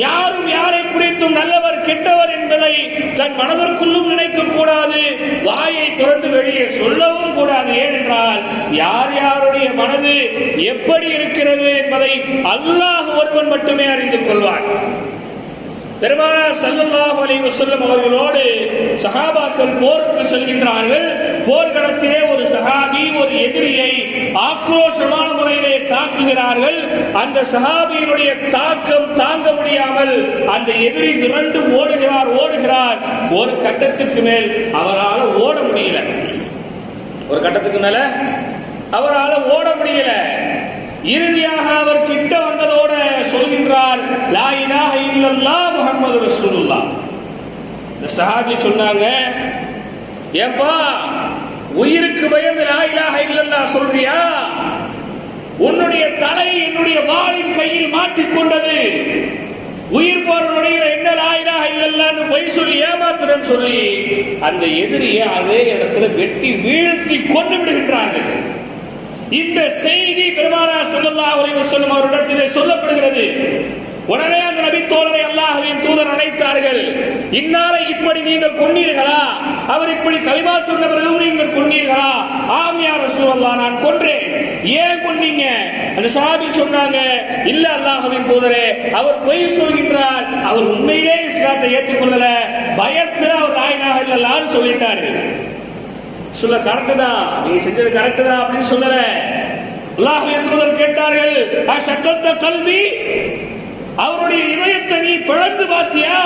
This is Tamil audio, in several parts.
யாரும் யாரை குறித்தும் நல்லவர் கெட்டவர் என்பதை தன் மனதிற்குள்ளும் நினைக்க கூடாது, வாயை திறந்து வெளியே சொல்லவும் கூடாது. ஏனென்றால் யார் யாருடைய மனது எப்படி இருக்கிறது என்பதை அல்லாஹ் ஒருவன் மட்டுமே அறிந்து கொள்வார். பெருமானார் ஸல்லல்லாஹு அலைஹி வஸல்லம் அவர்களோடு சஹாபாக்கள் போருக்கு செல்கின்றார்கள். போர்க்களத்திலே ஒரு சஹாபி ஒரு எதிரியை ஆக்ரோஷமான முறையிலே தாக்குகிறார்கள். அந்த சஹாபியினுடைய தாக்கம் தாங்க முடியாமல் அந்த எதிரி விரண்டு ஓடுகிறார். ஒரு கட்டத்துக்கு மேல் அவரால் ஓட முடியல. ஒரு கட்டத்துக்கு மேல அவரால் ஓட முடியல. இறுதியாக அவர் கிட்ட வந்ததோட சொல்கின்றார், லா இலாஹ இல்லல்லாஹ் முஹம்மது ரசூலுல்லாஹ். இந்த சஹாபி சொன்னாங்க, ஏப்பா உயிருக்கு பயந்து லா இலாஹ இல்லல்லாஹ் சொல்றியா? உன்னுடைய தலை என்னுடைய வாளின் கையில் மாட்டிக்கொண்டது. உயிர் போற நொடியில் என்ன லா இலாஹ இல்லல்லாஹ்னு பொய் சொல்லி ஏமாத்துறேன்னு சொல்லி அந்த எதிரியை அதே இடத்துல வெட்டி வீழ்த்தி கொண்டு விடுகின்றார்கள். இந்த செய்தி பெருமானார் ஸல்லல்லாஹு அலைஹி வஸல்லம் அவரிடத்திலே சொல்லப்படுகிறது. உடனே அந்த நபி தோழரை அல்லாஹ்வின் தூதர் அழைத்தார்கள். இன்னாரை இப்படி நீங்கள் கொன்னீர்களா? அவர் இப்படி கலிமா சொன்ன பிறகு நீங்கள் கொன்னீர்களா? ஆம் யா ரசூலல்லாஹ், நான் கொன்றேன். ஏன் கொன்னீங்க? அந்த சஹாபி சொன்னாங்க, இல்ல அல்லாஹ்வின் தூதரே, அவர் பொய் சொல்கின்றார், அவர் உண்மையிலே இஸ்லாத்தை ஏற்றுக்கொள்ளல, பயத்துல அவர் லா இலாஹ இல்லல்லாஹ்னு சொல்லிட்டாரு. சொல்ல கரெக்ட் தான், நீங்க செஞ்சது கரெக்ட் தான் அப்படின்னு சொல்லல. அல்லாஹ்வின் தூதர் கேட்டார்கள், அஷக்கத்த கல்வி, அவருடைய இதயத்தை நீ பிளந்து பாத்தியா?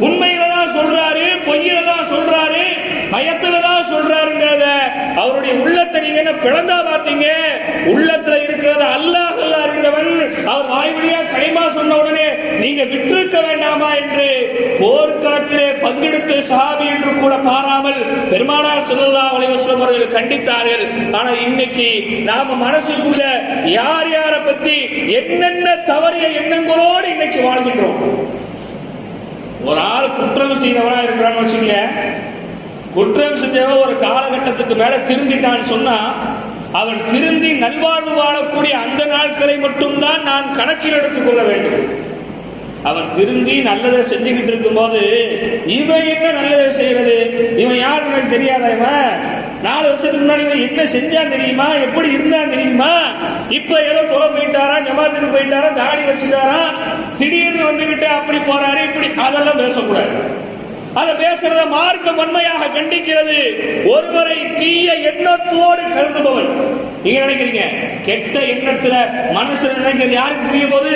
உண்மையில தான் சொல்றாரு, பொய்யில தான் சொல்றாரு, பயத்துல தான் சொல்றாருங்கிறத அவருடைய உள்ளத்தை நீங்க என்ன பிளந்தா பாத்தீங்க? உள்ளத்துல இருக்கிறத அல்லாஹ் அறிந்தவன். அவர் வாய்வழியா கைமா சொன்ன உடனே நீங்க விட்டிருக்க வேண்டாமா என்று போர்க்களத்திலே பங்கெடுத்து சஹாபி என்று கூட பாராமல் பெருமானார் ஸல்லல்லாஹு அலைஹி வஸல்லம் அவர்கள் கண்டித்தார்கள். ஆனா இன்னைக்கு நாம மனசுக்குள்ள யார் யாரை பத்தி என்னென்ன தவறிய எண்ணங்களோடு இன்னைக்கு வாழ்கின்றோம். ஒரு ஆள் குற்றம் செய்தவனா இருக்கிறான்னு வச்சுங்க, குற்றம் செஞ்சவன் ஒரு காலகட்டத்துக்கு மேல திருந்திட்டான்னு சொன்னா அவன் திருந்தி நல்வாழ்வு வாழக்கூடிய அந்த நாட்களை மட்டும்தான் நான் கணக்கில் எடுத்துக் கொள்ள வேண்டும். அவன் திருந்தி நல்லதை செஞ்சுக்கிட்டு இருக்கும் போது இவன் என்ன நல்லதை செய்யறது, இவன் யாருன்னு எனக்கு தெரியாத, இவன் 4 வருஷத்துக்கு முன்னாடி இவன் என்ன செஞ்சா தெரியுமா, எப்படி இருந்தா தெரியுமா, இப்ப ஏதோ தொலை போயிட்டாரா, ஜமாத்துக்கு போயிட்டாரா, தாடி வச்சுட்டாரா, திடீர்னு வந்துகிட்டு அப்படி போறாரு இப்படி, அதெல்லாம் பேசக்கூடாது. அதை பேசுறத மார்க்கம் வன்மையாக கண்டிக்கிறது. ஒருவரை தீய எண்ணத்தோடு கருதுபவன், நீங்க நினைக்கிறீங்க கெட்ட எண்ணத்துல மனசுல நினைக்கிறது யாருக்கு புரிய போது?